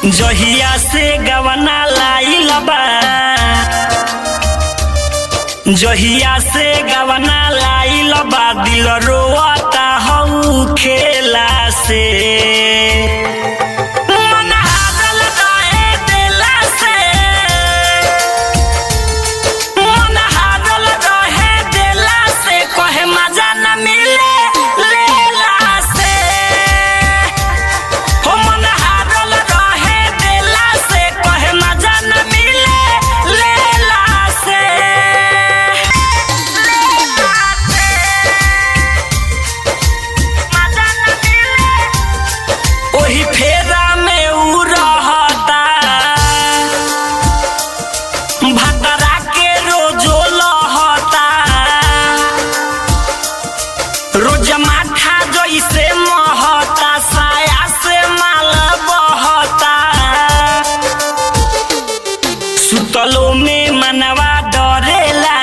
जहिया से गवना लाइल बा, जहिया से गवना लाइल बा, दिल रोता हऊ खेला से। मन हारल रहे दिला से, मन हारल रहे दिला से, कहे मजा न मिले लेला से। हो मन हारल रहे दिला से, कहे मजा न मिले लेला से। ओही फेरा में उ रहता, भतरा के रोजो लहता, रोज माथा जैसे महता, साया से माल बहता। सुतलो में मनवा डरेला,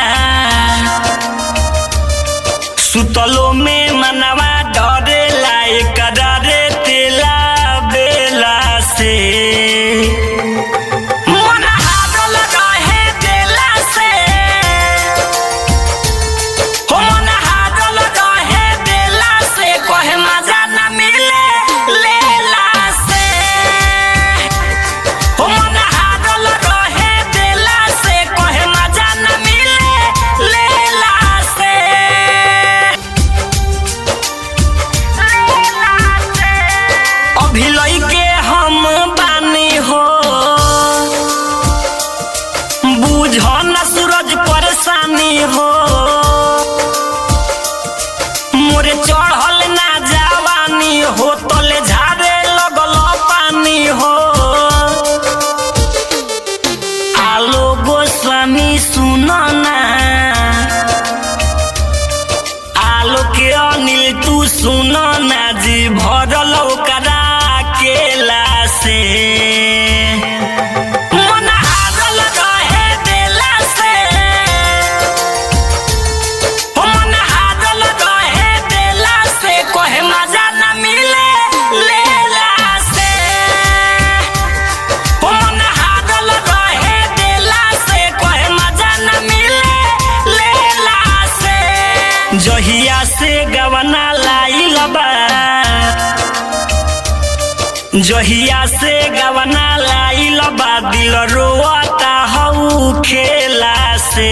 सुतलो में मनवा डरेला, एकरा रे तेला बेला से। मन हारल रहे दिला से, हो मन हारल रहे दिला से, कहे मजा न मिले लेला से। हो मन हारल रहे दिला से, कहे मजा न मिले लेला से। अभी लइके हम बानी हो, बुझ न सूरज परेशानी हो, मोरे चढ़ल ना जवानी हो, तले झारे लगल पानी हो। आलो गोस्वामी सुनो ना, आलो के अनिल तू सुनो ना, जी भरल ओकरा केला से। मन हारल रहे दिला से, हो मन हारल रहे दिला से, कहे मजा न मिले लेला से। हो मन हारल रहे दिला से, कहे मजा न मिले लेला से। जहिया से गवना लाइल बा, जहिया से गवना लाइल बा, दिल रोता हऊ खेला से।